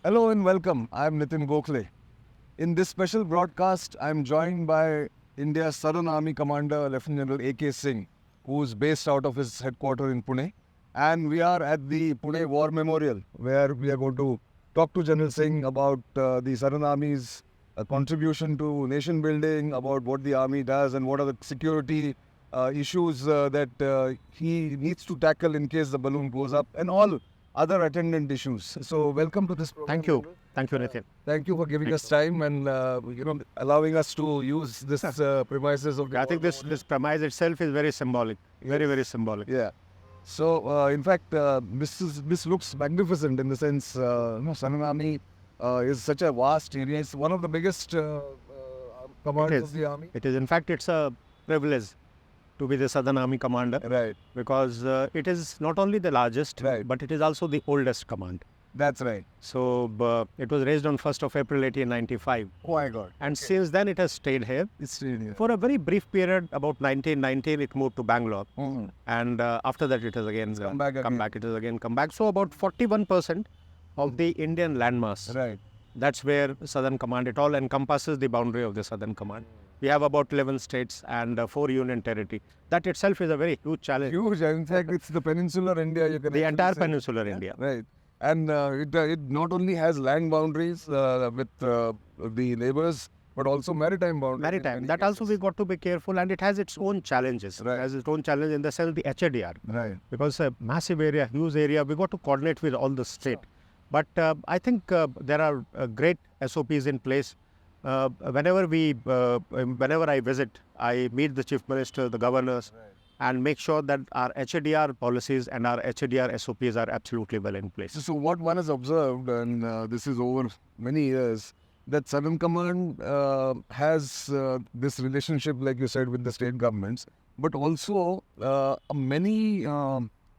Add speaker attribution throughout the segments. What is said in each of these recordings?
Speaker 1: Hello and welcome. I'm Nitingokhale. In this special broadcast, I'm joined by India's Southern Army Commander, Lieutenant General AK Singh, who's based out of his headquarters in Pune. And we are at the Pune War Memorial, where we are going to talk to General Singh about the Southern Army's contribution to nation building, about what the Army does and what are the security issues that he needs to tackle in case the balloon goes up, and all other attendant issues. So welcome to this program.
Speaker 2: Thank you. Thank you, Nitin.
Speaker 1: Thank you for giving us time and allowing us to use this premises of the
Speaker 2: I think this premise itself is very symbolic. Very, very symbolic.
Speaker 1: Yeah. So in fact, this looks magnificent in the sense, Southern Army is such a vast area. It's one of the biggest commands of the Army.
Speaker 2: It is. In fact, it's a privilege to be the Southern Army commander.
Speaker 1: Right.
Speaker 2: Because it is not only the largest, but it is also the oldest command.
Speaker 1: That's right.
Speaker 2: So it was raised on 1st of April 1895.
Speaker 1: Oh my God.
Speaker 2: And since then it has stayed here.
Speaker 1: It's stayed here.
Speaker 2: For a very brief period, about 1919, it moved to Bangalore.
Speaker 1: Mm-hmm.
Speaker 2: And after that it has again
Speaker 1: come back.
Speaker 2: It has again come back. So about 41% of the Indian landmass.
Speaker 1: Right.
Speaker 2: That's where Southern Command, it all encompasses the boundary of the Southern Command. We have about 11 states and 4 union territory. That itself is a very huge challenge.
Speaker 1: Huge. In fact, it's the peninsular India. You can
Speaker 2: the entire peninsular India.
Speaker 1: Right. And it not only has land boundaries with the neighbors, but also maritime boundaries.
Speaker 2: Maritime. That also we got to be careful, and it has its own challenges.
Speaker 1: Right.
Speaker 2: It has its own challenge in the sense the HADR.
Speaker 1: Right.
Speaker 2: Because a massive area, huge area, we got to coordinate with all the state. But I think there are great SOPs in place. Whenever I visit, I meet the Chief Minister, the governors, and make sure that our HADR policies and our HADR SOPs are absolutely well in place.
Speaker 1: So what one has observed, and this is over many years, that Southern Command has this relationship, like you said, with the state governments, but also many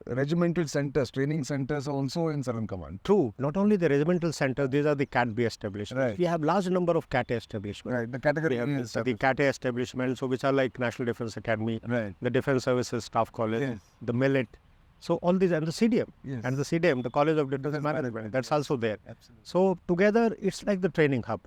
Speaker 1: regimental centers, training centers are also in Southern Command.
Speaker 2: True. Not only the regimental centers, these are the CAT B establishments.
Speaker 1: Right.
Speaker 2: We have large number of CAT A establishments.
Speaker 1: Right. The category
Speaker 2: is the CAT A establishments, so which are like National Defence Academy, the Defence Services Staff College, the Millet. So all these, and the CDM, and the CDM, the College of Defence Management, that's also there.
Speaker 1: Absolutely.
Speaker 2: So together, it's like the training hub,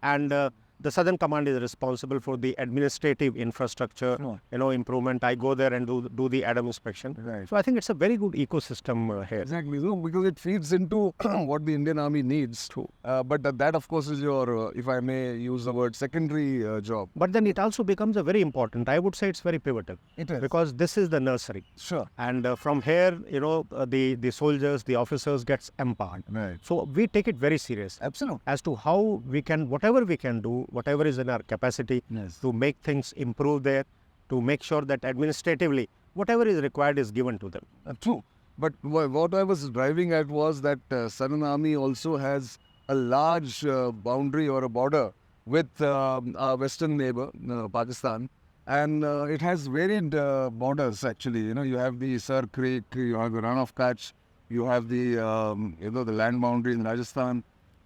Speaker 2: and the Southern Command is responsible for the administrative infrastructure, improvement. I go there and do the ADAM inspection.
Speaker 1: Right.
Speaker 2: So I think it's a very good ecosystem here.
Speaker 1: Exactly, so because it feeds into what the Indian Army needs.
Speaker 2: True.
Speaker 1: But that, of course, is your, if I may use the word, secondary job.
Speaker 2: But then it also becomes a very important. I would say it's very pivotal.
Speaker 1: It is.
Speaker 2: Because this is the nursery.
Speaker 1: Sure.
Speaker 2: And from here, the soldiers, the officers gets empowered.
Speaker 1: Right.
Speaker 2: So we take it very serious.
Speaker 1: Absolutely.
Speaker 2: As to how we can, whatever we can do, whatever is in our capacity to make things improve there, to make sure that administratively, whatever is required is given to them.
Speaker 1: True. But what I was driving at was that Southern Army also has a large boundary or a border with our western neighbor, Pakistan. And it has varied borders actually. You have the Sir Creek, you have the Rann of Kutch, you have the the land boundary in Rajasthan.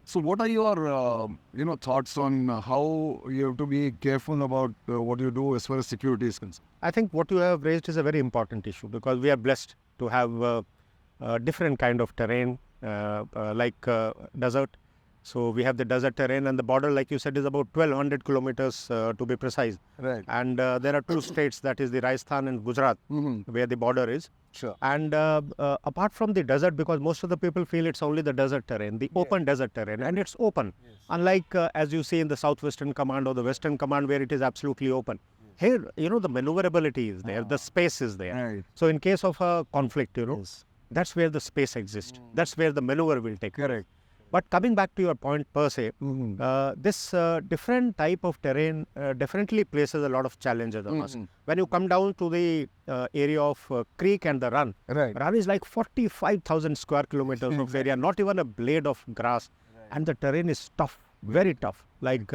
Speaker 1: So what are your thoughts on how you have to be careful about what you do as far as security is concerned?
Speaker 2: I think what you have raised is a very important issue because we are blessed to have different kind of terrain like desert. So we have the desert terrain, and the border, like you said, is about 1200 kilometers to be precise.
Speaker 1: Right.
Speaker 2: And there are 2 states, that is the Rajasthan and Gujarat, where the border is.
Speaker 1: Sure.
Speaker 2: And apart from the desert, because most of the people feel it's only the desert terrain, the open desert terrain, and it's open. Unlike as you see in the Southwestern Command or the Western Command, where it is absolutely open. Here, the maneuverability is there, the space is there.
Speaker 1: Right.
Speaker 2: So in case of a conflict, that's where the space exists. That's where the maneuver will take place.
Speaker 1: Correct.
Speaker 2: But coming back to your point per se, this different type of terrain definitely places a lot of challenges on us. When you come down to the area of creek and the Rann, Rann is like 45,000 square kilometers of area, not even a blade of grass. And the terrain is tough, very tough. Like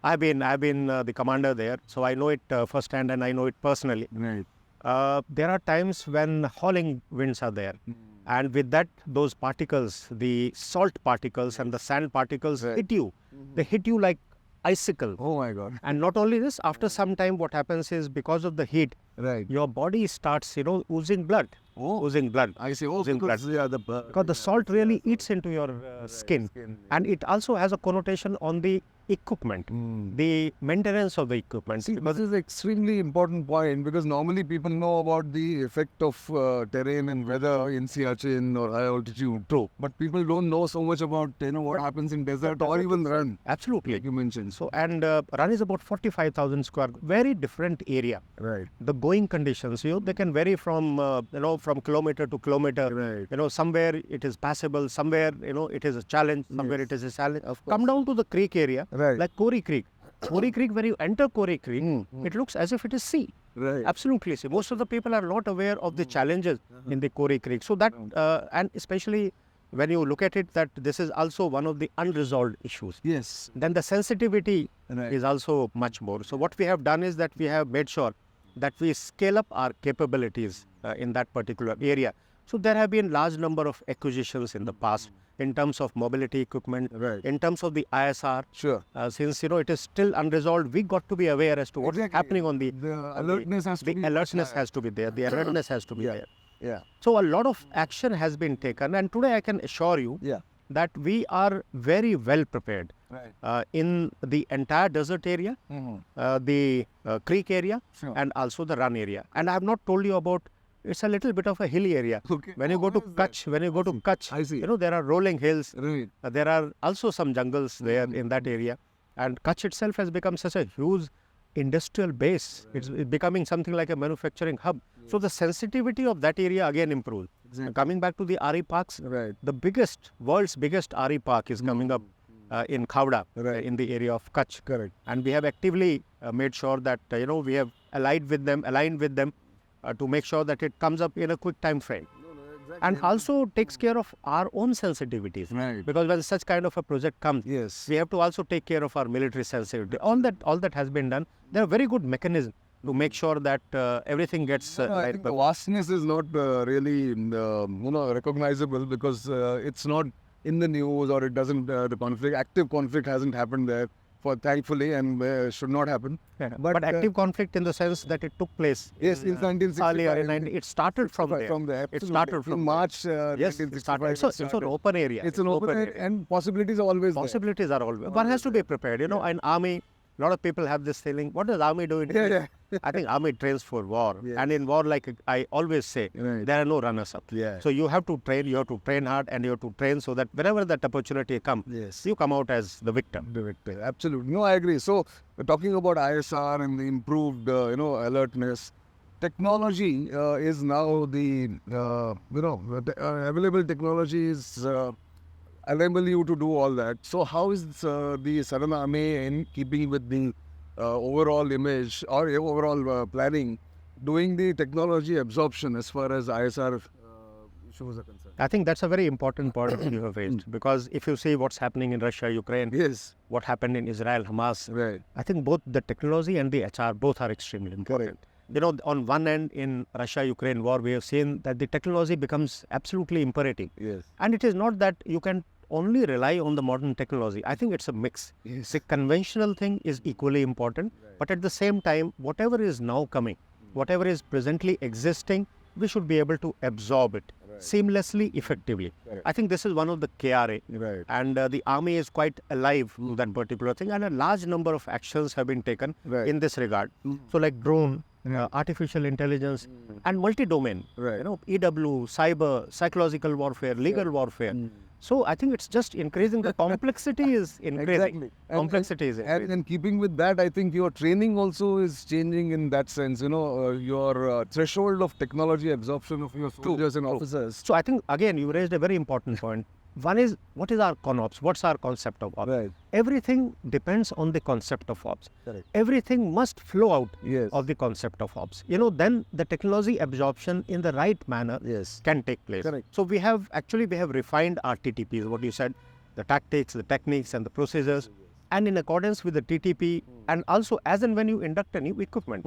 Speaker 2: I've been the commander there, so I know it firsthand and I know it personally.
Speaker 1: Right.
Speaker 2: There are times when hauling winds are there. And with that, those particles, the salt particles and the sand particles hit you. They hit you like icicle.
Speaker 1: Oh my God.
Speaker 2: And not only this, after some time, what happens is because of the heat,
Speaker 1: Right.
Speaker 2: your body starts, oozing blood.
Speaker 1: Oh.
Speaker 2: Oozing blood.
Speaker 1: I see. Oh,
Speaker 2: Oozing
Speaker 1: because,
Speaker 2: blood.
Speaker 1: yeah,
Speaker 2: Because the salt really eats into your skin. And it also has a connotation on the equipment, the maintenance of the equipment.
Speaker 1: See, this is an extremely important point because normally people know about the effect of terrain and weather in Siachen or high altitude.
Speaker 2: True.
Speaker 1: But people don't know so much about what happens in desert or even Rann,
Speaker 2: Absolutely.
Speaker 1: like you mentioned.
Speaker 2: So, and Rann is about 45,000 square, very different area.
Speaker 1: Right.
Speaker 2: The going conditions, they can vary from, from kilometer to kilometer.
Speaker 1: Right.
Speaker 2: Somewhere it is passable, somewhere, it is a challenge, somewhere it is a challenge.
Speaker 1: Of course.
Speaker 2: Come down to the creek area,
Speaker 1: Right.
Speaker 2: like Kori Creek. Kori Creek, when you enter Kori Creek, it looks as if it is sea.
Speaker 1: Right.
Speaker 2: Absolutely. See, most of the people are not aware of the challenges in the Kori Creek. So that, and especially when you look at it, that this is also one of the unresolved issues.
Speaker 1: Yes.
Speaker 2: Then the sensitivity
Speaker 1: Right.
Speaker 2: is also much more. So what we have done is that we have made sure that we scale up our capabilities in that particular area. So there have been large number of acquisitions in the past in terms of mobility equipment,
Speaker 1: Right.
Speaker 2: in terms of the ISR.
Speaker 1: Sure.
Speaker 2: Since it is still unresolved, we got to be aware as to what's
Speaker 1: Exactly.
Speaker 2: happening on the
Speaker 1: alertness has to
Speaker 2: the
Speaker 1: be
Speaker 2: alertness
Speaker 1: higher.
Speaker 2: has to be there. The alertness has to be
Speaker 1: Yeah.
Speaker 2: there.
Speaker 1: Yeah.
Speaker 2: So a lot of action has been taken, and today I can assure you
Speaker 1: Yeah.
Speaker 2: that we are very well prepared
Speaker 1: Right.
Speaker 2: in the entire desert area, the creek area,
Speaker 1: Sure.
Speaker 2: and also the Rann area. And I have not told you about. It's a little bit of a hilly area.
Speaker 1: Okay.
Speaker 2: When you go to Kutch,
Speaker 1: I see.
Speaker 2: there are rolling hills.
Speaker 1: Right.
Speaker 2: There are also some jungles there in that area. And Kutch itself has become such a huge industrial base. It's becoming something like a manufacturing hub. So the sensitivity of that area again improves.
Speaker 1: Exactly.
Speaker 2: Coming back to the RE parks,
Speaker 1: Right.
Speaker 2: the world's biggest RE park is coming up in Khavda,
Speaker 1: Right.
Speaker 2: in the area of Kutch.
Speaker 1: Correct.
Speaker 2: And we have actively made sure that, we have aligned with them to make sure that it comes up in a quick time frame. And also takes care of our own sensitivities.
Speaker 1: Right.
Speaker 2: Because when such kind of a project comes,
Speaker 1: Yes.
Speaker 2: we have to also take care of our military sensitivity. All that has been done. There are very good mechanisms to make sure that everything gets
Speaker 1: I
Speaker 2: right.
Speaker 1: think the vastness is not really recognizable because it's not in the news or it doesn't active conflict hasn't happened there thankfully and should not happen.
Speaker 2: But active conflict in the sense that it took place.
Speaker 1: Yes, in 1965.
Speaker 2: Earlier in 19, it started from there. It started from
Speaker 1: in March
Speaker 2: Yes, it
Speaker 1: 1965.
Speaker 2: started. So it's an open area.
Speaker 1: It's an open area and possibilities are always there.
Speaker 2: Possibilities are always. One has to be prepared. An army, a lot of people have this feeling, what does army do in peace?
Speaker 1: Yeah.
Speaker 2: I think army trains for war.
Speaker 1: Yes.
Speaker 2: And in war, like I always say,
Speaker 1: Right.
Speaker 2: there are no runners-up.
Speaker 1: Yeah.
Speaker 2: So you have to train hard, and you have to train so that whenever that opportunity comes,
Speaker 1: Yes.
Speaker 2: you come out as the victim.
Speaker 1: Absolutely. No, I agree. So, talking about ISR and the improved, alertness, technology is now the, available technology is enable you to do all that. So, how is the Southern Army in keeping with the overall image or overall planning, doing the technology absorption as far as ISR issues are concerned?
Speaker 2: I think that's a very important point you have raised, because if you see what's happening in Russia, Ukraine,
Speaker 1: Yes.
Speaker 2: what happened in Israel, Hamas,
Speaker 1: Right.
Speaker 2: I think both the technology and the HR both are extremely important. On one end in Russia-Ukraine war, we have seen that the technology becomes absolutely imperative.
Speaker 1: Yes.
Speaker 2: And it is not that you can only rely on the modern technology. I think it's a mix.
Speaker 1: Yes.
Speaker 2: The conventional thing is equally important, but at the same time, whatever is now coming, whatever is presently existing, we should be able to absorb it seamlessly, effectively.
Speaker 1: Correct.
Speaker 2: I think this is one of the KRA.
Speaker 1: Right.
Speaker 2: And the army is quite alive to that particular thing, and a large number of actions have been taken
Speaker 1: Right.
Speaker 2: in this regard. So like drone, artificial intelligence, and multi-domain,
Speaker 1: Right.
Speaker 2: EW, cyber, psychological warfare, legal warfare. So I think it's just increasing. The complexity is increasing.
Speaker 1: Exactly.
Speaker 2: Complexity is increasing.
Speaker 1: And in keeping with that, I think your training also is changing in that sense. Your threshold of technology absorption of your soldiers and officers.
Speaker 2: So I think, again, you raised a very important point. One is, what is our ConOps? What's our concept of ops?
Speaker 1: Right.
Speaker 2: Everything depends on the concept of ops.
Speaker 1: Correct.
Speaker 2: Everything must flow out
Speaker 1: Yes.
Speaker 2: of the concept of ops. Then the technology absorption in the right manner
Speaker 1: Yes.
Speaker 2: can take place.
Speaker 1: Correct.
Speaker 2: So we have refined our TTPs, what you said, the tactics, the techniques and the procedures. And in accordance with the TTP, and also as and when you induct a new equipment,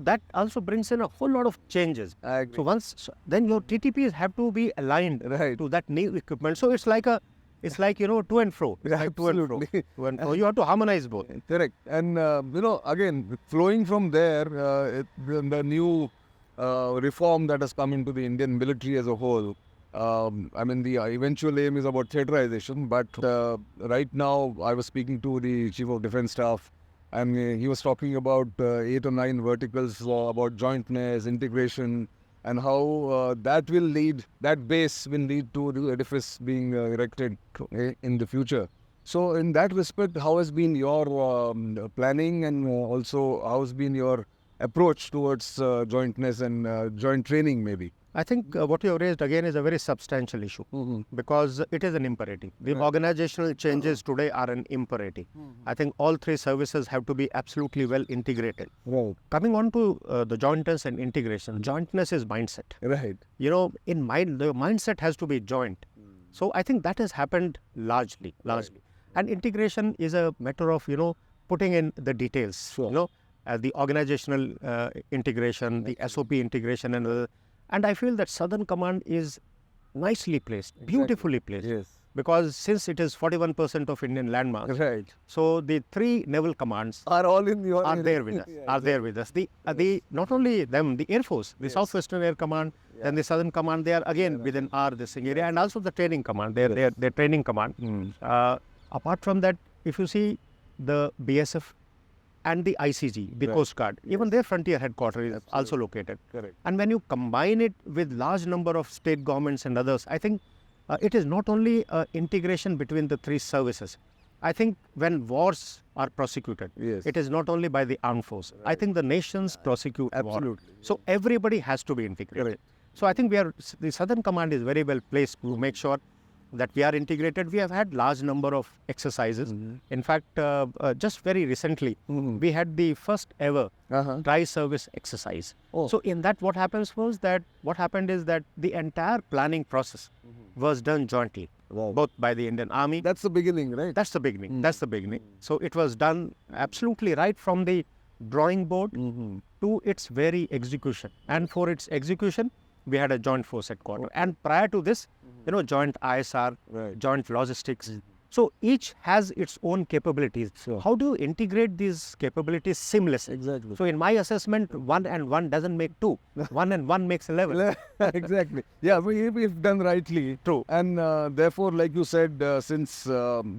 Speaker 2: that also brings in a whole lot of changes.
Speaker 1: I agree.
Speaker 2: So then your TTPs have to be aligned
Speaker 1: Right.
Speaker 2: to that new equipment. So it's like It's like, to and fro. It's like to and fro. To and fro. You have to harmonize both.
Speaker 1: Correct. And, again, flowing from there, the new reform that has come into the Indian military as a whole, the eventual aim is about theaterization, but right now I was speaking to the Chief of Defence Staff, and he was talking about 8 or 9 verticals about jointness, integration, and how that base will lead to the edifice being erected in the future. So in that respect, how has been your planning, and also how has been your approach towards jointness and joint training maybe?
Speaker 2: I think what you have raised again is a very substantial issue because it is an imperative. The organizational changes today are an imperative. I think all 3 services have to be absolutely well integrated.
Speaker 1: Right.
Speaker 2: Coming on to the jointness and integration, jointness is mindset.
Speaker 1: Right.
Speaker 2: In mind, the mindset has to be joint. So I think that has happened largely. And integration is a matter of, putting in the details,
Speaker 1: Sure.
Speaker 2: The organizational integration, the SOP integration and other. And I feel that Southern Command is nicely placed, beautifully placed.
Speaker 1: Yes.
Speaker 2: Because since it is 41% of Indian landmass,
Speaker 1: Right.
Speaker 2: so the 3 naval commands
Speaker 1: Are all in your
Speaker 2: are there with us. Are there with us. The not only them, the Air Force, the Southwestern Air Command, then the Southern Command, they are again within our this area, and also the training command, their training command. Apart from that, if you see the BSF and the ICG, the Coast Guard, even their frontier headquarters is also located.
Speaker 1: Correct.
Speaker 2: And when you combine it with large number of state governments and others, I think it is not only integration between the 3 services. I think when wars are prosecuted, it is not only by the armed force. I think the nations prosecute war. So everybody has to be integrated.
Speaker 1: Correct.
Speaker 2: So I think the Southern Command is very well placed to make sure that we are integrated. We have had large number of exercises. In fact, just very recently, we had the first ever tri-service exercise. So in that, what happened is that the entire planning process was done jointly, both by the Indian Army.
Speaker 1: That's the beginning, right?
Speaker 2: That's the beginning. That's the beginning. So it was done absolutely right from the drawing board to its very execution. And for its execution, we had a joint force headquarters. And prior to this, joint ISR, joint logistics. So each has its own capabilities. How do you integrate these capabilities seamlessly?
Speaker 1: Exactly.
Speaker 2: So in my assessment, 1 and 1 doesn't make 2. 1 and 1 makes 11.
Speaker 1: Exactly. Yeah, we've done rightly.
Speaker 2: True.
Speaker 1: And therefore, like you said, since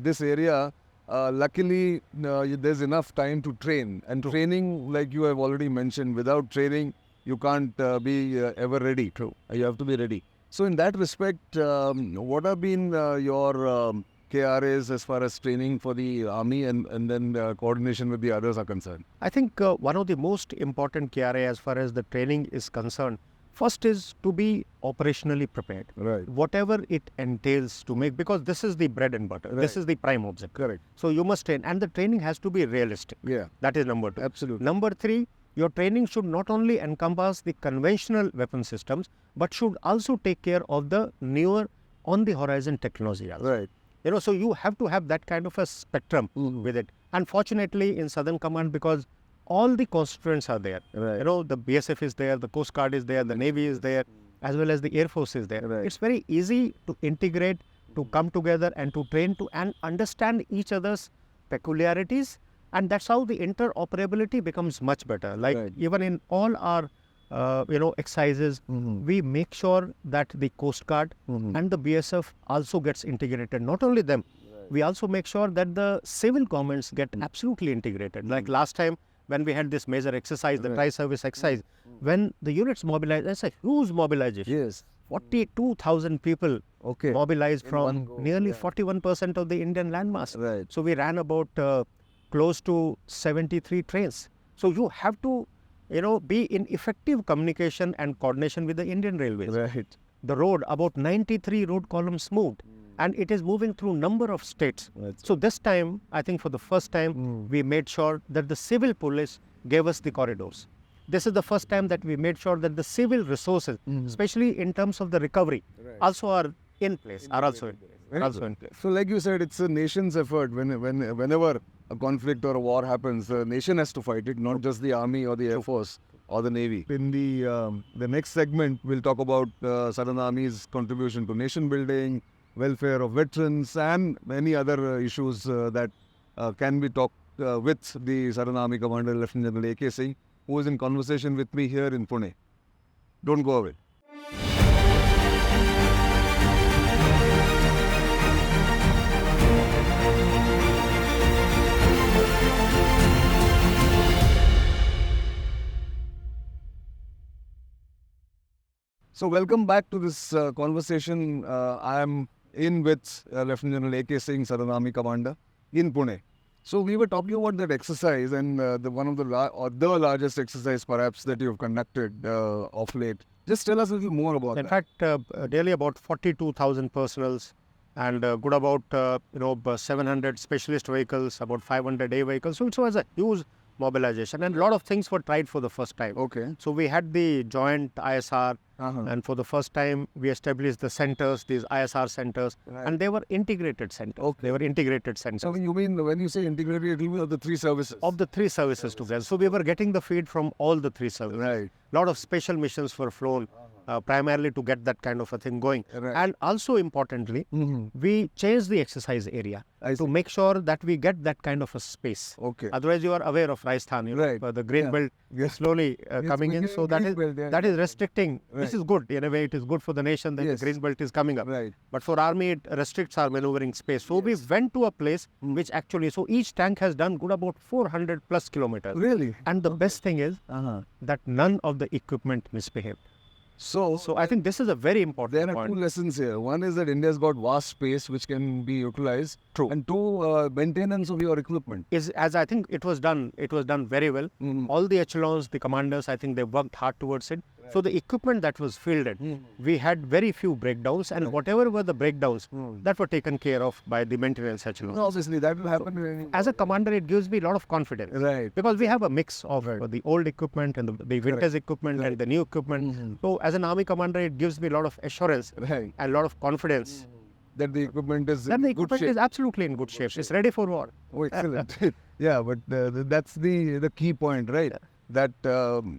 Speaker 1: this area, luckily, there's enough time to train. And training, like you have already mentioned, without training, you can't be ever ready.
Speaker 2: True.
Speaker 1: You have to be ready. So in that respect, what have been your KRAs as far as training for the army and then coordination with the others are concerned?
Speaker 2: I think one of the most important KRA as far as the training is concerned, first is to be operationally prepared.
Speaker 1: Right.
Speaker 2: Whatever it entails to make, because this is the bread and butter. This is the prime object.
Speaker 1: Correct.
Speaker 2: So you must train, and the training has to be realistic.
Speaker 1: Yeah.
Speaker 2: That is number 2.
Speaker 1: Absolutely.
Speaker 2: Number 3, your training should not only encompass the conventional weapon systems, but should also take care of the newer on the horizon technology.
Speaker 1: Right.
Speaker 2: So you have to have that kind of a spectrum with it. Unfortunately, in Southern Command, because all the constituents are there.
Speaker 1: Right.
Speaker 2: The BSF is there, the Coast Guard is there, the Navy is there, as well as the Air Force is there.
Speaker 1: Right.
Speaker 2: It's very easy to integrate, to come together and to train to and understand each other's peculiarities. And that's how the interoperability becomes much better. Like even in all our, exercises, we make sure that the Coast Guard and the BSF also gets integrated. Not only them, we also make sure that the civil governments get absolutely integrated. Like last time when we had this major exercise, the tri-service exercise, when the units mobilized, that's a huge mobilization.
Speaker 1: Yes.
Speaker 2: 42,000 people mobilized from nearly 41% of the Indian landmass.
Speaker 1: Right.
Speaker 2: So we ran about close to 73 trains. So you have to, be in effective communication and coordination with the Indian Railways.
Speaker 1: Right.
Speaker 2: The road, about 93 road columns moved, and it is moving through number of states. So this time, I think for the first time, we made sure that the civil police gave us the corridors. This is the first time that we made sure that the civil resources, especially in terms of the recovery, also are in place, are also in place.
Speaker 1: So like you said, it's a nation's effort. Whenever a conflict or a war happens, the nation has to fight it, not just the army or the Air Force or the Navy. In the next segment, we'll talk about Southern Army's contribution to nation building, welfare of veterans, and many other issues that can be talked with the Southern Army Commander, Lieutenant General AK Singh, who is in conversation with me here in Pune. Don't go away. So welcome back to this conversation. I am in with Lieutenant General AK Singh, Southern Army Commander in Pune. So we were talking about that exercise, and one of the largest exercise perhaps that you've conducted of late. Just tell us a little more about
Speaker 2: that. In fact, daily about 42,000 personals and good about 700 specialist vehicles, about 500 A vehicles. So it was a huge mobilization, and a lot of things were tried for the first time.
Speaker 1: Okay.
Speaker 2: So we had the joint ISR, and for the first time we established the centers, these ISR centers, and they were integrated centers.
Speaker 1: Okay.
Speaker 2: They were integrated centers.
Speaker 1: So you mean when you say integrated, it will be of the three services?
Speaker 2: Of the three services together. So we were getting the feed from all the three services.
Speaker 1: Right.
Speaker 2: A lot of special missions were flown. Primarily to get that kind of a thing going.
Speaker 1: Right.
Speaker 2: And also importantly, we changed the exercise area to make sure that we get that kind of a space.
Speaker 1: Okay.
Speaker 2: Otherwise, you are aware of Rajasthan, the green belt slowly coming in. So that is restricting.
Speaker 1: Right.
Speaker 2: This is good. In a way, it is good for the nation that the green belt is coming up.
Speaker 1: Right.
Speaker 2: But for army, it restricts our maneuvering space. So we went to a place which actually, so each tank has done good about 400 plus kilometers.
Speaker 1: Really?
Speaker 2: And the best thing is that none of the equipment misbehaved. So I think this is a very important
Speaker 1: point. There are two lessons here. One is that India's got vast space which can be utilized.
Speaker 2: True.
Speaker 1: And two, maintenance of your equipment.
Speaker 2: As I think it was done very well. All the echelons, the commanders, I think they worked hard towards it. Right. So the equipment that was fielded, we had very few breakdowns, and whatever were the breakdowns, that were taken care of by the maintenance echelons.
Speaker 1: No, obviously, that will happen.
Speaker 2: As a commander, it gives me a lot of confidence.
Speaker 1: Right.
Speaker 2: Because we have a mix of the old equipment and the vintage equipment and the new equipment. So as an army commander, it gives me a lot of assurance and a lot of confidence.
Speaker 1: That the equipment is
Speaker 2: in good shape. Is absolutely in good shape. It's ready for war.
Speaker 1: Oh, excellent. Yeah, but that's the key point, right? Yeah. That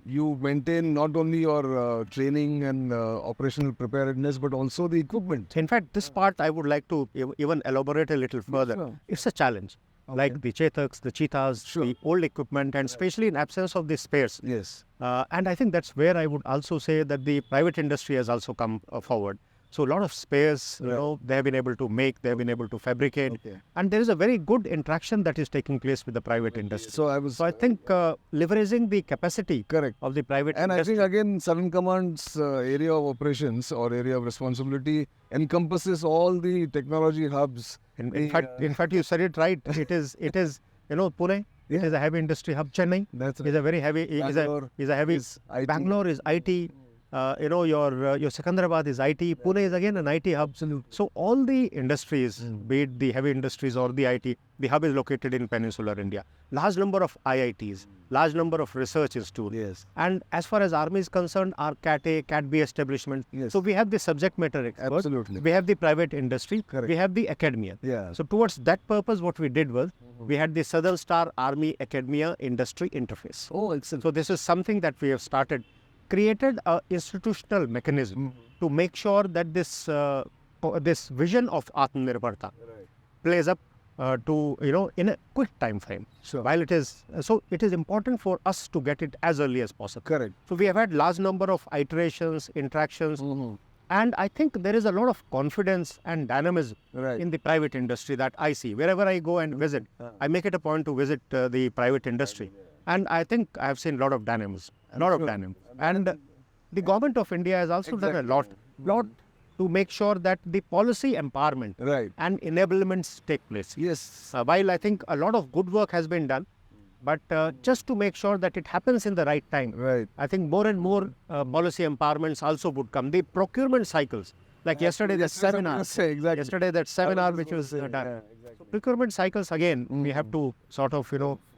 Speaker 1: you maintain not only your training and operational preparedness, but also the equipment.
Speaker 2: In fact, this part I would like to even elaborate a little further. Sure. It's a challenge. Okay. Like the Chetaks, the Cheetahs, the old equipment, and especially in absence of the spares.
Speaker 1: Yes.
Speaker 2: And I think that's where I would also say that the private industry has also come forward. So a lot of spares, they have been able to make, they have been able to fabricate, and there is a very good interaction that is taking place with the private industry. So I think leveraging the capacity of the private industry.
Speaker 1: And I think again, Southern Command's area of operations or area of responsibility encompasses all the technology hubs.
Speaker 2: In fact, you said it right. It is Pune. It is a heavy industry hub. Chennai is a very heavy. Bangalore is IT. Your Secunderabad is IT, Pune is again an IT hub.
Speaker 1: Absolutely.
Speaker 2: So all the industries, be it the heavy industries or the IT, the hub is located in peninsular India. Large number of IITs, large number of research institutes.
Speaker 1: Yes.
Speaker 2: And as far as army is concerned, our CAT A, CAT B establishment.
Speaker 1: Yes.
Speaker 2: So we have the subject matter experts.
Speaker 1: Absolutely.
Speaker 2: We have the private industry.
Speaker 1: Correct.
Speaker 2: We have the academia.
Speaker 1: Yeah.
Speaker 2: So towards that purpose, what we did was, we had the Southern Star Army Academia Industry Interface.
Speaker 1: Oh, excellent.
Speaker 2: So this is something that we have created an institutional mechanism to make sure that this vision of Aatmanirbharta plays up in a quick time frame.
Speaker 1: Sure.
Speaker 2: While it is important for us to get it as early as possible.
Speaker 1: Correct.
Speaker 2: So we have had large number of iterations, interactions, and I think there is a lot of confidence and dynamism in the private industry that I see. Wherever I go and visit, I make it a point to visit the private industry. And I think I have seen a lot of dynamism, And the government of India has also done a lot to make sure that the policy empowerment and enablements take place.
Speaker 1: Yes.
Speaker 2: While I think a lot of good work has been done, but just to make sure that it happens in the right time, I think more and more policy empowerments also would come. The procurement cycles, like yesterday that seminar, which was done. Exactly. So procurement cycles again, we have to sort of,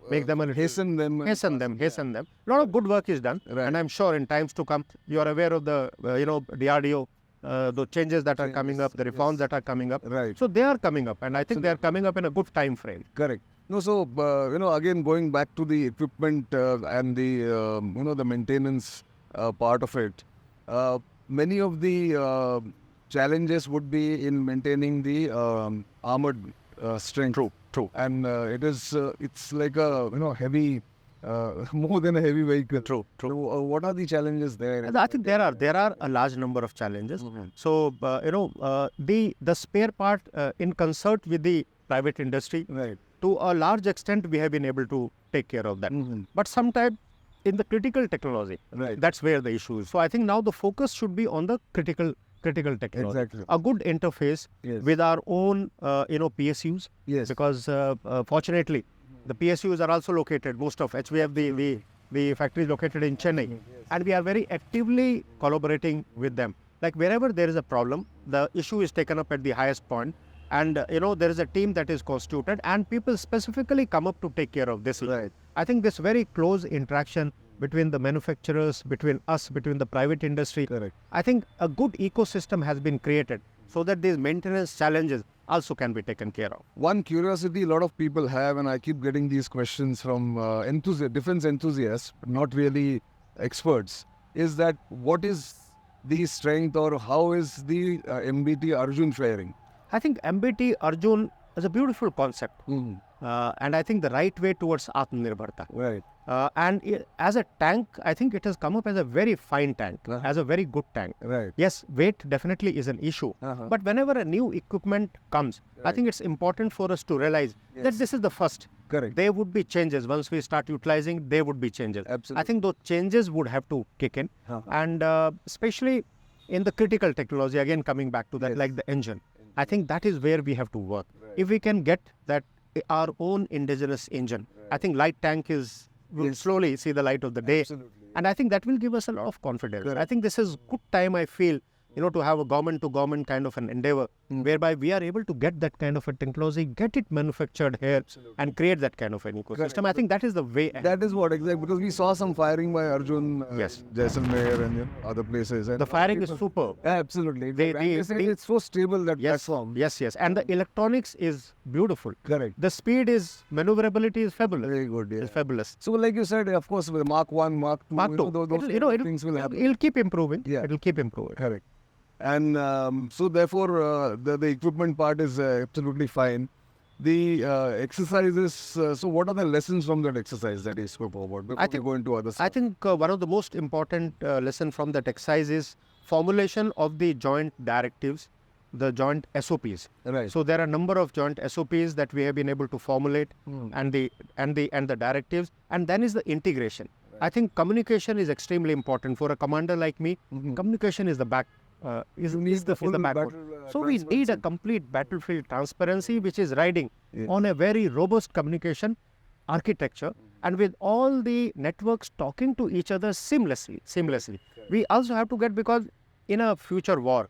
Speaker 2: make them a little
Speaker 1: hasten them.
Speaker 2: A lot of good work is done, and I'm sure in times to come, you are aware of the DRDO, the changes that are coming up, the reforms that are coming up. So they are coming up, and I think they are coming up in a good time frame.
Speaker 1: Correct. No, so again going back to the equipment and the the maintenance part of it. Many of the challenges would be in maintaining the armored strength.
Speaker 2: True.
Speaker 1: And it's like a heavy, more than a heavy vehicle.
Speaker 2: True.
Speaker 1: So, what are the challenges there?
Speaker 2: And I think there are a large number of challenges. So the spare part in concert with the private industry,
Speaker 1: Right.
Speaker 2: to a large extent we have been able to take care of that. But sometimes in the critical technology,
Speaker 1: Right.
Speaker 2: that's where the issue is. So I think now the focus should be on the critical technology.
Speaker 1: Exactly.
Speaker 2: A good interface
Speaker 1: Yes.
Speaker 2: with our own PSUs.
Speaker 1: Yes.
Speaker 2: Because fortunately the PSUs are also located, most of which we have the factories located in Chennai, and we are very actively collaborating with them. Like wherever there is a problem, the issue is taken up at the highest point, and there is a team that is constituted, and people specifically come up to take care of this issue.
Speaker 1: Right.
Speaker 2: I think this very close interaction between the manufacturers, between us, between the private industry,
Speaker 1: Correct.
Speaker 2: I think a good ecosystem has been created so that these maintenance challenges also can be taken care of.
Speaker 1: One curiosity a lot of people have, and I keep getting these questions from defense enthusiasts, but not really experts, is that what is the strength or how is the MBT Arjun faring?
Speaker 2: I think MBT Arjun is a beautiful concept, and I think the right way towards Aatmanirbharta.
Speaker 1: Right.
Speaker 2: As a tank, I think it has come up as a very fine tank, as a very good tank.
Speaker 1: Right.
Speaker 2: Yes, weight definitely is an issue, but whenever a new equipment comes, I think it's important for us to realize that this is the first.
Speaker 1: Correct.
Speaker 2: There would be changes once we start utilizing. There would be changes.
Speaker 1: Absolutely.
Speaker 2: I think those changes would have to kick in, and especially in the critical technology. Again, coming back to that, like the engine, I think that is where we have to work. If we can get that our own indigenous engine, I think light tank will slowly see the light of the day.
Speaker 1: Absolutely.
Speaker 2: And I think that will give us a lot of confidence. I think this is good time, I feel, to have a government to government kind of an endeavor, whereby we are able to get that kind of a technology, get it manufactured here, and create that kind of an ecosystem. I think that is the way ahead.
Speaker 1: That is what exactly, because we saw some firing by Arjun,
Speaker 2: Yes.
Speaker 1: Jaisalmer and other places. And
Speaker 2: The firing is superb.
Speaker 1: Absolutely.
Speaker 2: They-
Speaker 1: And
Speaker 2: they-
Speaker 1: say
Speaker 2: they-
Speaker 1: it's so stable, that
Speaker 2: Yes,
Speaker 1: platform.
Speaker 2: yes. And the electronics is beautiful.
Speaker 1: Correct.
Speaker 2: The speed is, maneuverability is fabulous.
Speaker 1: Very good, yeah.
Speaker 2: It's fabulous.
Speaker 1: So like you said, of course, with Mark 1, Mark 2,
Speaker 2: Mark 2.
Speaker 1: those things will happen.
Speaker 2: It'll keep improving.
Speaker 1: Yeah.
Speaker 2: It'll keep improving.
Speaker 1: Correct. And so therefore, the equipment part is absolutely fine. The exercises, so what are the lessons from that exercise that you spoke about before we go into other stuff?
Speaker 2: I think one of the most important lesson from that exercise is formulation of the joint directives, the joint SOPs.
Speaker 1: Right.
Speaker 2: So there are a number of joint SOPs that we have been able to formulate, and the directives, and then is the integration. I think communication is extremely important for a commander like me. Communication is the back. Is the backbone. So we need a complete battlefield transparency, which is riding on a very robust communication architecture, and with all the networks talking to each other seamlessly. We also have to get, because in a future war,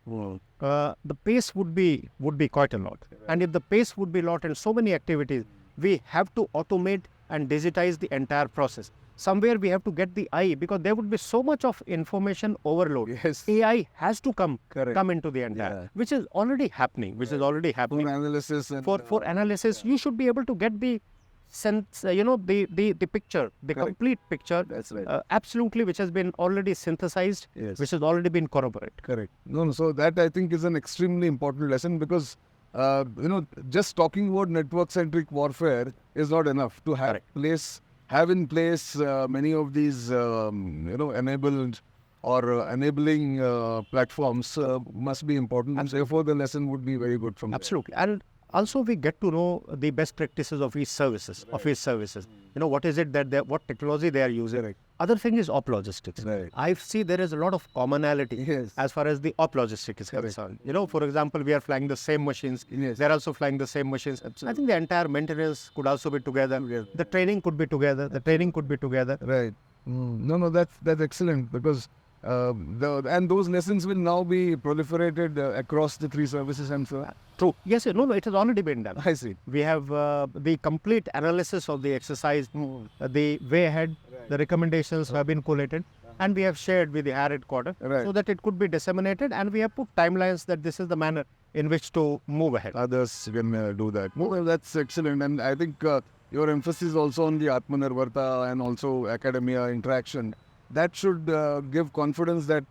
Speaker 2: the pace would be quite a lot. And if the pace would be a lot in so many activities, we have to automate and digitize the entire process. Somewhere we have to get the AI, because there would be so much of information overload.
Speaker 1: Yes.
Speaker 2: AI has to come
Speaker 1: Correct.
Speaker 2: into the entire,
Speaker 1: Yeah.
Speaker 2: which is already happening. For
Speaker 1: analysis and
Speaker 2: for analysis, you should be able to get the sense, the picture, the
Speaker 1: Correct.
Speaker 2: complete picture.
Speaker 1: That's right.
Speaker 2: Absolutely, which has been already synthesized,
Speaker 1: Yes.
Speaker 2: which has already been corroborated.
Speaker 1: Correct. No, so that I think is an extremely important lesson, because just talking about network-centric warfare is not enough. To have in place many of these enabled or enabling platforms must be important. And therefore, the lesson would be very good from
Speaker 2: Absolutely. And also we get to know the best practices of each services. What is it that what technology they are using.
Speaker 1: Correct.
Speaker 2: Other thing is op logistics.
Speaker 1: Right.
Speaker 2: I see there is a lot of commonality
Speaker 1: Yes.
Speaker 2: as far as the op logistics is
Speaker 1: Correct.
Speaker 2: concerned. For example, we are flying the same machines.
Speaker 1: Yes.
Speaker 2: They're also flying the same machines. I think the entire maintenance could also be together.
Speaker 1: Together.
Speaker 2: The training could be together. The training could be together.
Speaker 1: Right. No, that's excellent, because and those lessons will now be proliferated across the three services and so on.
Speaker 2: True. Yes, it has already been done.
Speaker 1: I see.
Speaker 2: We have the complete analysis of the exercise, the way ahead, the recommendations have been collated, and we have shared with the higher headquarters so that it could be disseminated, and we have put timelines that this is the manner in which to move ahead.
Speaker 1: Others can do that. Well, that's excellent, and I think your emphasis also on the Aatmanirbharta and also academia interaction, that should give confidence that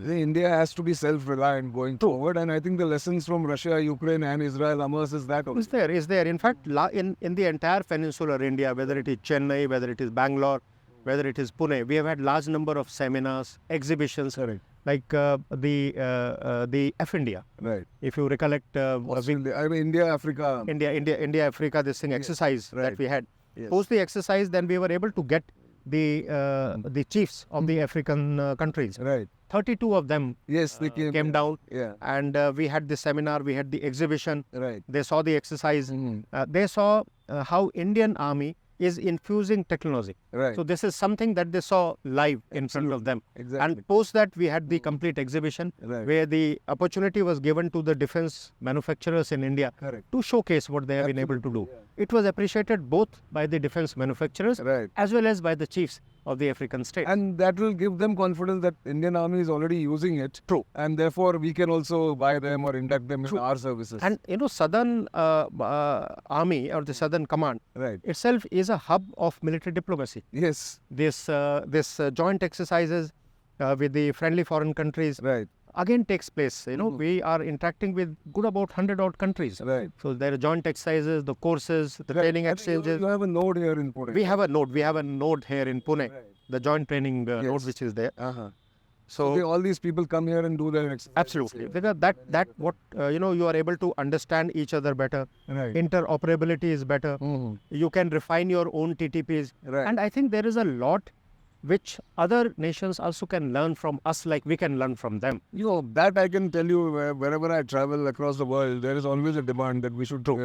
Speaker 1: India has to be self-reliant going forward, and I think the lessons from Russia, Ukraine, and Israel, Hamas is that also.
Speaker 2: Is there. In fact, in the entire peninsular India, whether it is Chennai, whether it is Bangalore, whether it is Pune, we have had large number of seminars, exhibitions,
Speaker 1: Correct.
Speaker 2: like the F India.
Speaker 1: Right.
Speaker 2: If you recollect,
Speaker 1: India, Africa.
Speaker 2: India, Africa, this thing exercise
Speaker 1: right.
Speaker 2: that we had.
Speaker 1: Yes.
Speaker 2: Post the exercise, then we were able to get the chiefs of the African countries.
Speaker 1: Right.
Speaker 2: 32 of them
Speaker 1: Yes, they
Speaker 2: came down,
Speaker 1: Yeah.
Speaker 2: and we had the seminar, we had the exhibition.
Speaker 1: Right.
Speaker 2: They saw the exercise.
Speaker 1: Mhm.
Speaker 2: They saw how Indian Army is infusing technology.
Speaker 1: Right.
Speaker 2: So this is something that they saw live in front of them.
Speaker 1: Exactly.
Speaker 2: And post that, we had the complete exhibition
Speaker 1: Right.
Speaker 2: where the opportunity was given to the defense manufacturers in India
Speaker 1: Correct.
Speaker 2: to showcase what they have been able to do. It was appreciated both by the defense manufacturers
Speaker 1: Right.
Speaker 2: as well as by the chiefs of the African states.
Speaker 1: And that will give them confidence that Indian Army is already using it.
Speaker 2: True.
Speaker 1: And therefore, we can also buy them or induct them in our services.
Speaker 2: And Southern Army or the Southern Command
Speaker 1: Right.
Speaker 2: itself is a hub of military diplomacy.
Speaker 1: Yes.
Speaker 2: This joint exercises with the friendly foreign countries
Speaker 1: Right.
Speaker 2: again takes place. We are interacting with good about 100 odd countries.
Speaker 1: Right.
Speaker 2: So there are joint exercises, the courses, the training
Speaker 1: I think
Speaker 2: exchanges.
Speaker 1: You have a node here in Pune.
Speaker 2: We have a node. We have a node here in Pune,
Speaker 1: Right.
Speaker 2: the joint training node
Speaker 1: Yes.
Speaker 2: which is there.
Speaker 1: Uh-huh.
Speaker 2: So
Speaker 1: Okay, all these people come here and do their exercise.
Speaker 2: absolutely, because that what you are able to understand each other better.
Speaker 1: Right.
Speaker 2: Interoperability is better.
Speaker 1: Mhm.
Speaker 2: You can refine your own TTPs.
Speaker 1: Right.
Speaker 2: And I think there is a lot which other nations also can learn from us, like we can learn from them.
Speaker 1: That I can tell you, wherever I travel across the world, there is always a demand that we should do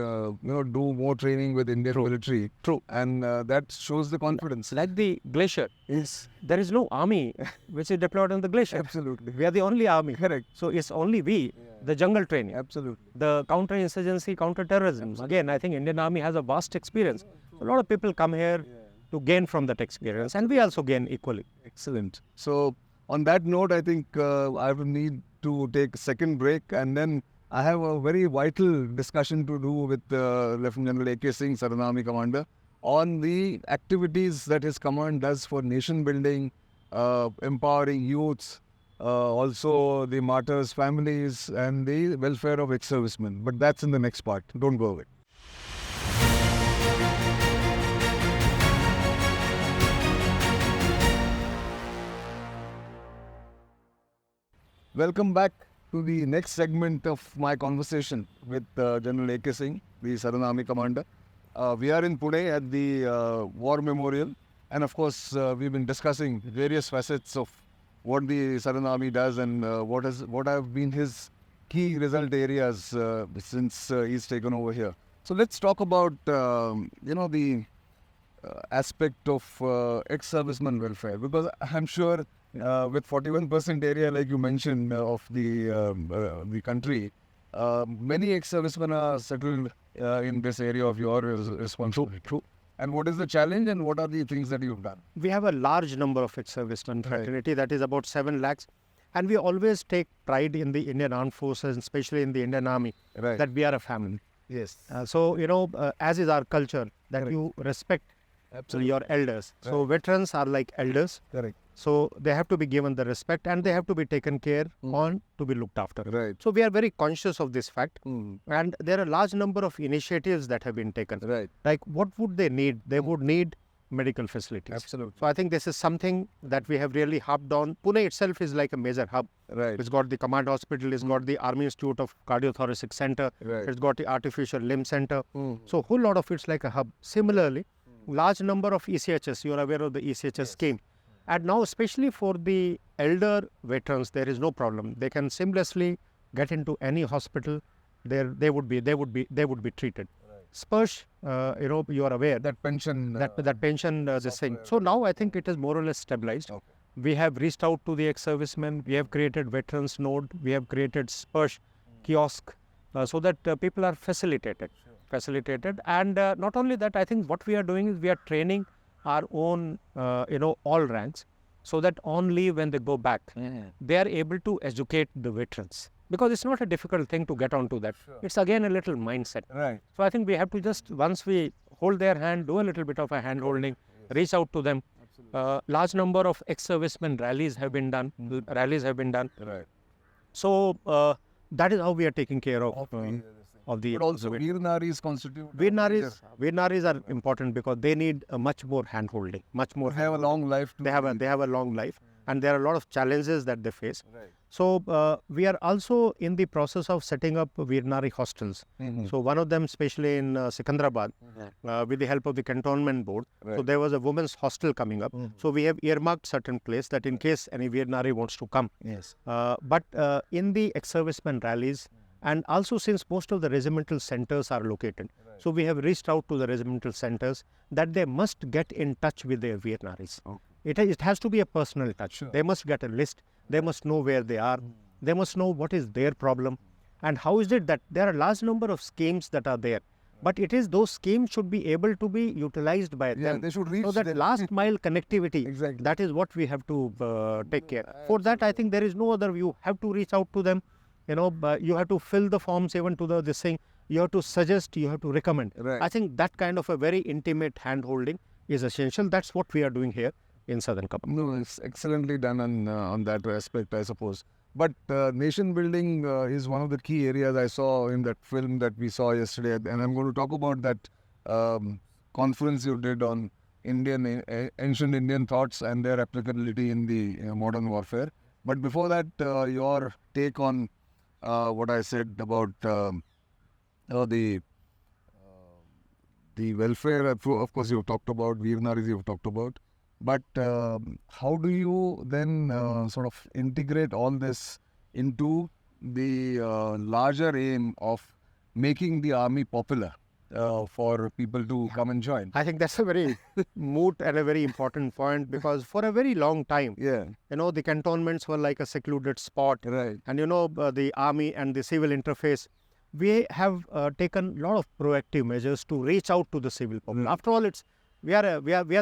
Speaker 1: more training with Indian military.
Speaker 2: True.
Speaker 1: And that shows the confidence.
Speaker 2: Like the glacier,
Speaker 1: Yes.
Speaker 2: there is no army which is deployed on the glacier.
Speaker 1: Absolutely.
Speaker 2: We are the only army.
Speaker 1: Correct.
Speaker 2: So it's only we, the jungle training,
Speaker 1: Absolutely.
Speaker 2: the counter-insurgency, counter-terrorism. Again, I think Indian Army has a vast experience. So a lot of people come here to gain from that experience, and we also gain equally.
Speaker 1: Excellent. So, on that note, I think I will need to take a second break, and then I have a very vital discussion to do with Lieutenant General AK Singh, Southern Army Commander, on the activities that his command does for nation building, empowering youths, also the martyrs' families, and the welfare of ex-servicemen. But that's in the next part. Don't go away. Welcome back to the next segment of my conversation with General AK Singh, the Southern Army Commander. We are in Pune at the War Memorial, and of course we've been discussing various facets of what the Southern Army does and what have been his key result areas since he's taken over here. So let's talk about the aspect of ex-servicemen welfare, because I'm sure with 41% area, like you mentioned, of the country, many ex-servicemen are settled in this area of your responsibility. True. And what is the challenge, and what are the things that you've done?
Speaker 2: We have a large number of ex-servicemen fraternity, that is about 7 lakhs. And we always take pride in the Indian Armed Forces, especially in the Indian Army,
Speaker 1: Right.
Speaker 2: that we are a family.
Speaker 1: Yes.
Speaker 2: As is our culture, that you respect your elders. So veterans are like elders.
Speaker 1: Correct.
Speaker 2: So they have to be given the respect, and they have to be taken care on, to be looked after.
Speaker 1: Right.
Speaker 2: So we are very conscious of this fact.
Speaker 1: Mm.
Speaker 2: And there are a large number of initiatives that have been taken.
Speaker 1: Right.
Speaker 2: Like what would they need? They would need medical facilities.
Speaker 1: Absolutely.
Speaker 2: So I think this is something that we have really harped on. Pune itself is like a major hub.
Speaker 1: Right.
Speaker 2: It's got the command hospital, it's got the Army Institute of Cardiothoracic Center,
Speaker 1: Right.
Speaker 2: it's got the Artificial Limb Center.
Speaker 1: Mm.
Speaker 2: So whole lot of it's like a hub. Similarly, large number of ECHS, you are aware of the ECHS scheme. And now especially for the elder veterans, there is no problem. They can seamlessly get into any hospital. They would be treated. Spurs, you are aware
Speaker 1: That pension.
Speaker 2: that pension this thing. So now I think it is more or less stabilized.
Speaker 1: Okay.
Speaker 2: We have reached out to the ex-servicemen. We have created veterans node. We have created Spurs kiosk so that people are facilitated. And not only that, I think what we are doing is we are training our own, all ranks, so that on leave when they go back, they are able to educate the veterans. Because it's not a difficult thing to get onto that.
Speaker 1: Sure.
Speaker 2: It's again a little mindset.
Speaker 1: Right.
Speaker 2: So I think we have to just, once we hold their hand, do a little bit of a hand holding, reach out to them. Large number of ex-servicemen rallies have been done.
Speaker 1: Right.
Speaker 2: So that is how we are taking care of the.
Speaker 1: But also, Veer Naris constitute.
Speaker 2: Veer Naris are important because they need much more hand-holding, much more.
Speaker 1: They have a long life.
Speaker 2: They have a long life, and there are a lot of challenges that they face.
Speaker 1: Right.
Speaker 2: So we are also in the process of setting up Veer Nari hostels. So one of them, especially in Secunderabad, with the help of the cantonment board.
Speaker 1: Right.
Speaker 2: So there was a women's hostel coming up. So we have earmarked certain place that in case any Veer Nari wants to come.
Speaker 1: Yes.
Speaker 2: But in the ex-servicemen rallies, and also since most of the regimental centers are located, so we have reached out to the regimental centers that they must get in touch with their Veer Naris. It has to be a personal touch.
Speaker 1: Sure.
Speaker 2: They must get a list. They must know where they are. They must know what is their problem, and how is it that there are a large number of schemes that are there. But it is those schemes should be able to be utilized by them.
Speaker 1: They should reach
Speaker 2: so that
Speaker 1: them.
Speaker 2: last mile connectivity.
Speaker 1: Exactly.
Speaker 2: That is what we have to take care. For that, I think there is no other. You have to reach out to them. You have to fill the forms even to this thing. You have to suggest. You have to recommend.
Speaker 1: Right.
Speaker 2: I think that kind of a very intimate hand-holding is essential. That's what we are doing here in Southern Command.
Speaker 1: No, it's excellently done on that aspect, I suppose. But nation building is one of the key areas I saw in that film that we saw yesterday, and I'm going to talk about that conference you did on ancient Indian thoughts and their applicability in the modern warfare. But before that, your take on what I said about the welfare. Of course, you've talked about Veer Naris, you've talked about. But how do you then sort of integrate all this into the larger aim of making the army popular for people to come and join?
Speaker 2: I think that's a very moot and a very important point, because for a very long time, the cantonments were like a secluded spot.
Speaker 1: Right.
Speaker 2: And the army and the civil interface, we have taken a lot of proactive measures to reach out to the civil public. After all, we are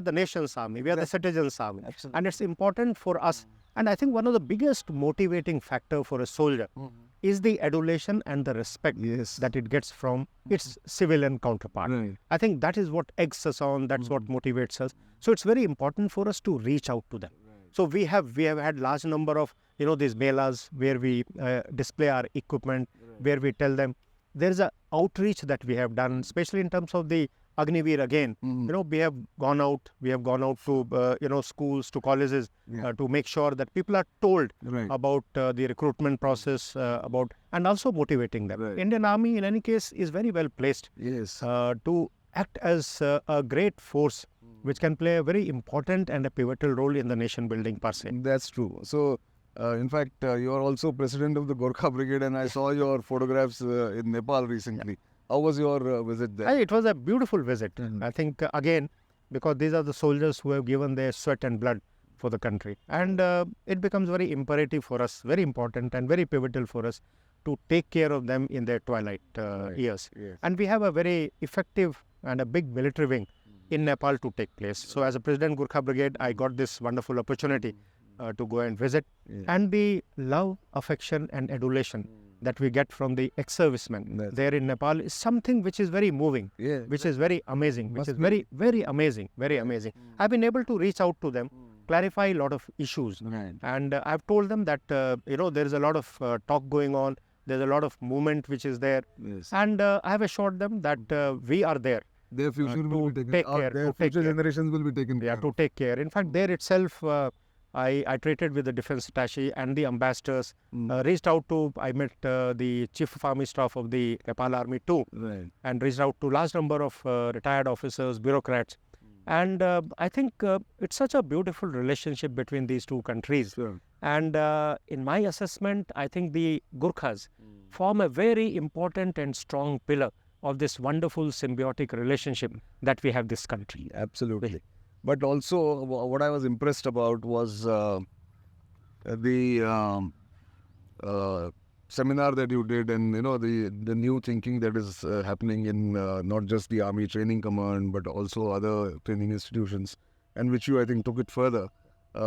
Speaker 2: the nation's army, we are the citizens' army.
Speaker 1: Absolutely.
Speaker 2: And it's important for us. And I think one of the biggest motivating factor for a soldier is the adulation and the respect that it gets from its civilian counterpart.
Speaker 1: Right.
Speaker 2: I think that is what eggs us on, that's what motivates us. So it's very important for us to reach out to them. So we have had large number of these melas where we display our equipment, where we tell them. There is a outreach that we have done, especially in terms of the Agniveer again. We have gone out to schools, to colleges, to make sure that people are told about the recruitment process, and also motivating them.
Speaker 1: Right.
Speaker 2: Indian Army, in any case, is very well placed to act as a great force which can play a very important and a pivotal role in the nation building per se.
Speaker 1: That's true. So, in fact, you are also president of the Gorkha Brigade, and I saw your photographs in Nepal recently. How was your visit there?
Speaker 2: It was a beautiful visit. I think, again, because these are the soldiers who have given their sweat and blood for the country. And it becomes very imperative for us, very important and very pivotal for us to take care of them in their twilight years.
Speaker 1: Yes.
Speaker 2: And we have a very effective and a big military wing in Nepal to take place. So as a President Gorkha Brigade, I got this wonderful opportunity to go and visit. And the love, affection and adulation that we get from the ex-servicemen there in Nepal is something which is very moving, which is very amazing, which is very, very amazing, very amazing. I've been able to reach out to them, clarify a lot of issues. And I've told them that, there is a lot of talk going on, there's a lot of movement which is there. And I have assured them that we are there.
Speaker 1: Their future will be taken
Speaker 2: take care,
Speaker 1: Their future generations will be taken care of.
Speaker 2: To take care. In fact, there itself, I treated with the defense attaché and the ambassadors, reached out to, I met the chief of army staff of the Nepal army too, and reached out to large number of retired officers, bureaucrats. And I think it's such a beautiful relationship between these two countries. And in my assessment, I think the Gurkhas form a very important and strong pillar of this wonderful symbiotic relationship that we have this country.
Speaker 1: Absolutely. But also, what I was impressed about was the seminar that you did, and the new thinking that is happening in not just the Army Training Command but also other training institutions, and which you, I think, took it further,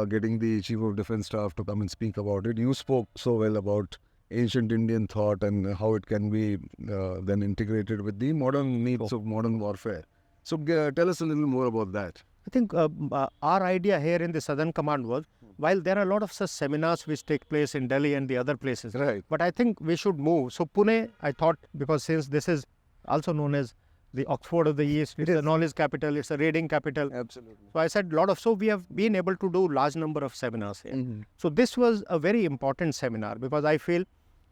Speaker 1: getting the Chief of Defence Staff to come and speak about it. You spoke so well about ancient Indian thought and how it can be then integrated with the modern needs of modern warfare. So tell us a little more about that.
Speaker 2: I think our idea here in the Southern Command was, while there are a lot of such seminars which take place in Delhi and the other places,
Speaker 1: Right.
Speaker 2: but I think we should move. So Pune, I thought, because since this is also known as the Oxford of the East, it's a knowledge capital, it's a reading capital.
Speaker 1: Absolutely.
Speaker 2: So I said so we have been able to do large number of seminars here. So this was a very important seminar, because I feel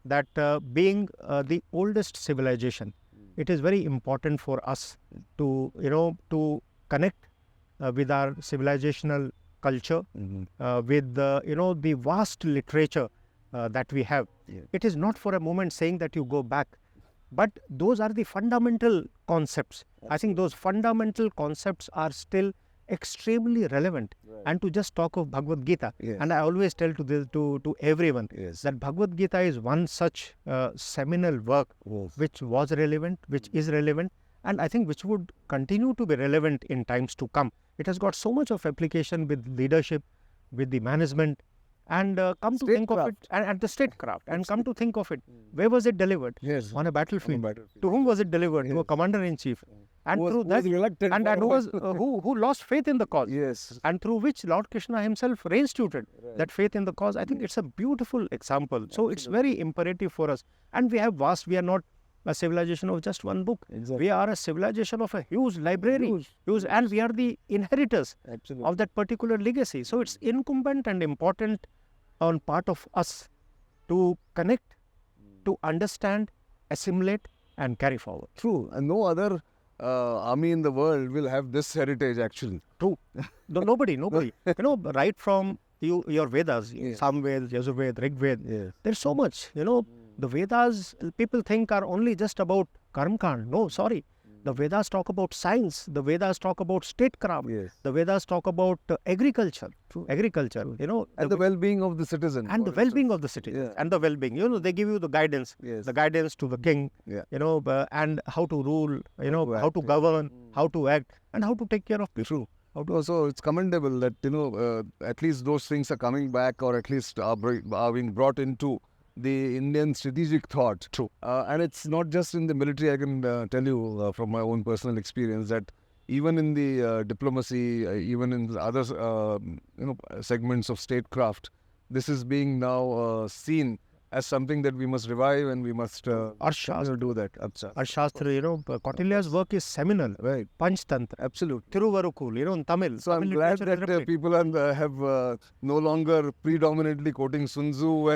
Speaker 2: that being the oldest civilization, it is very important for us to, to connect with our civilizational culture, with the vast literature that we have. It is not for a moment saying that you go back, but those are the fundamental concepts. I think those fundamental concepts are still extremely relevant. And to just talk of Bhagavad Gita, and I always tell to everyone that Bhagavad Gita is one such seminal work which was relevant, which is relevant, and I think which would continue to be relevant in times to come. It has got so much of application with leadership, with the management, and come to think of it, and the statecraft, and come to think of it, where was it delivered? On a battlefield. To whom was it delivered? To a commander-in-chief. And through that, and who lost faith in the cause. And through which Lord Krishna himself reinstituted that faith in the cause. I think it's a beautiful example. So it's very imperative for us. And we have we are not a civilization of just one book. We are a civilization of a huge library, and we are the inheritors of that particular legacy. So it's incumbent and important on part of us to connect, to understand, assimilate, and carry forward.
Speaker 1: True. And no other army in the world will have this heritage, actually.
Speaker 2: True. Nobody. Right from your Vedas, Samved, Yajurved, Rigved, there's so much, The Vedas, people think, are only just about Karmakand. No, sorry. The Vedas talk about science. The Vedas talk about statecraft. The Vedas talk about agriculture. Agriculture,
Speaker 1: And the well-being of the citizen.
Speaker 2: And the well-being of the citizen. And the well-being. They give you the guidance. The guidance to the king, and how to rule, how to govern, how to act, and how to take care of people.
Speaker 1: So it's commendable that, at least those things are coming back, or at least are being brought into the Indian strategic thought.
Speaker 2: True.
Speaker 1: And it's not just in the military. I can tell you from my own personal experience that even in the diplomacy, even in the other segments of statecraft, this is being now seen as something that we must revive, and we must do that.
Speaker 2: Arthashastra, Kautilya's work is seminal.
Speaker 1: Right.
Speaker 2: Panchtantra.
Speaker 1: Absolutely.
Speaker 2: Thiruvarukul, in Tamil.
Speaker 1: So I'm glad that people have no longer predominantly quoting Sun Tzu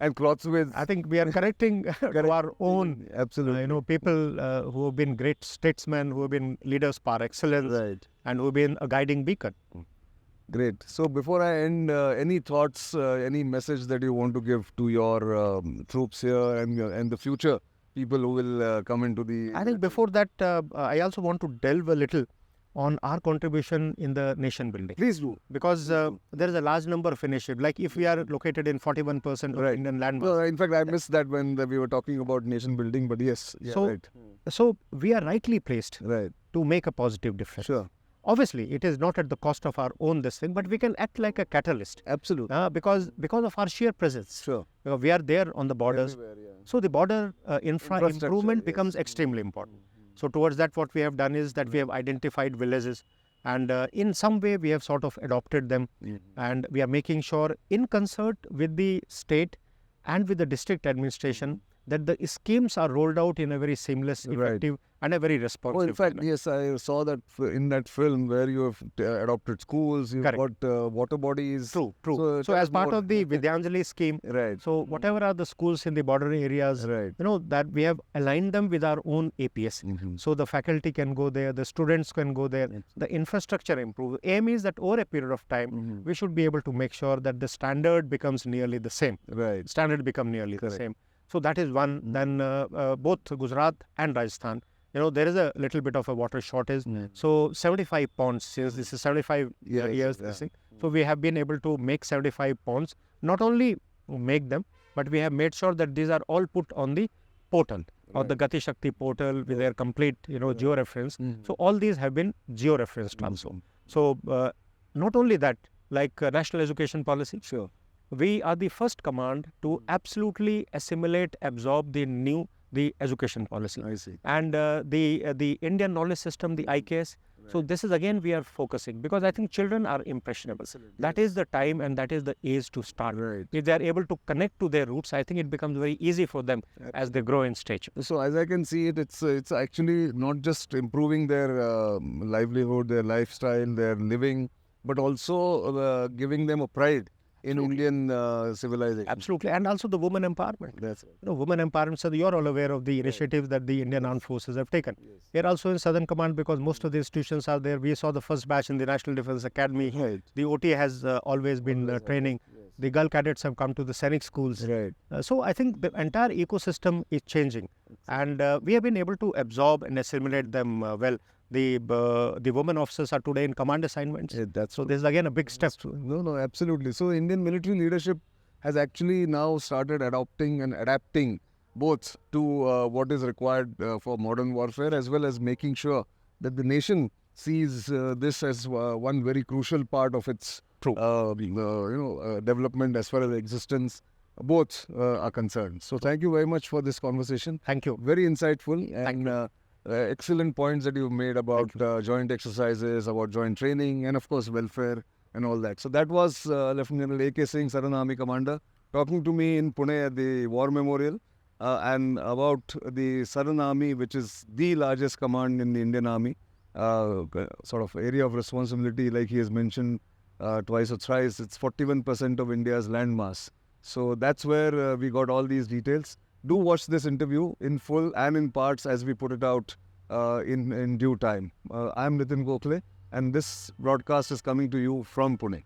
Speaker 1: and Clausewitz.
Speaker 2: I think we are correcting to our own,
Speaker 1: Absolutely.
Speaker 2: people who have been great statesmen, who have been leaders par excellence, and who have been a guiding beacon.
Speaker 1: Great. So before I end, any thoughts, any message that you want to give to your troops here and the future people who will come into the...
Speaker 2: I think before that, I also want to delve a little on our contribution in the nation building.
Speaker 1: Please do.
Speaker 2: Because there is a large number of initiatives. Like if we are located in 41% of Indian landmass.
Speaker 1: Well, in fact, I missed that when we were talking about nation building, but yes.
Speaker 2: So we are rightly placed to make a positive difference.
Speaker 1: Sure.
Speaker 2: Obviously, it is not at the cost of our own this thing, but we can act like a catalyst.
Speaker 1: Absolutely.
Speaker 2: Because of our sheer presence.
Speaker 1: Sure.
Speaker 2: We are there on the borders. So the border infrastructure improvement becomes extremely important. So towards that, what we have done is that we have identified villages, and in some way we have sort of adopted them, and we are making sure, in concert with the state and with the district administration, that the schemes are rolled out in a very seamless, effective, and a very responsive
Speaker 1: in fact, yes, I saw that in that film where you have adopted schools, you've got water bodies.
Speaker 2: True. So as part of the Vidyanjali scheme, so whatever are the schools in the border areas, that we have aligned them with our own APS. So the faculty can go there, the students can go there, the infrastructure improves. Aim is that over a period of time, we should be able to make sure that the standard becomes nearly the same. Standard become nearly the same. So that is one. Then both Gujarat and Rajasthan, there is a little bit of a water shortage. So 75 ponds, since this is 75 years, so we have been able to make 75 ponds. Not only make them, but we have made sure that these are all put on the portal, or the Gati Shakti portal with their complete, geo-reference. So all these have been geo-referenced also. So not only that, like national education policy. We are the first command to absolutely assimilate, absorb the education policy.
Speaker 1: I see.
Speaker 2: And the Indian knowledge system, the IKS, So this is again we are focusing, because I think children are impressionable. That is the time and that is the age to start. If they are able to connect to their roots, I think it becomes very easy for them as they grow in stature.
Speaker 1: So as I can see it, it's actually not just improving their livelihood, their lifestyle, their living, but also giving them a pride in Indian civilization.
Speaker 2: Absolutely. And also the women empowerment.
Speaker 1: That's right.
Speaker 2: Women empowerment, so you're all aware of the initiatives that the Indian Armed Forces have taken. Here also in Southern Command, because most of the institutions are there. We saw the first batch in the National Defence Academy.
Speaker 1: Right.
Speaker 2: The OT has always been training. The girl cadets have come to the Sainik schools.
Speaker 1: Right.
Speaker 2: So I think the entire ecosystem is changing. And we have been able to absorb and assimilate them well. The women officers are today in command assignments. So this is again a big step.
Speaker 1: No, absolutely. So Indian military leadership has actually now started adopting and adapting both to what is required for modern warfare, as well as making sure that the nation sees this as one very crucial part of its development as far as existence. Both are concerned. So thank you very much for this conversation.
Speaker 2: Thank you.
Speaker 1: Very insightful and excellent points that you've made about joint exercises, about joint training, and of course welfare and all that. So that was Lieutenant General AK Singh, Southern Army Commander, talking to me in Pune at the War Memorial and about the Southern Army, which is the largest command in the Indian Army, sort of area of responsibility, like he has mentioned twice or thrice. It's 41% of India's landmass. So that's where we got all these details. Do watch this interview in full and in parts as we put it out in due time. I'm Nitingokhale, and this broadcast is coming to you from Pune.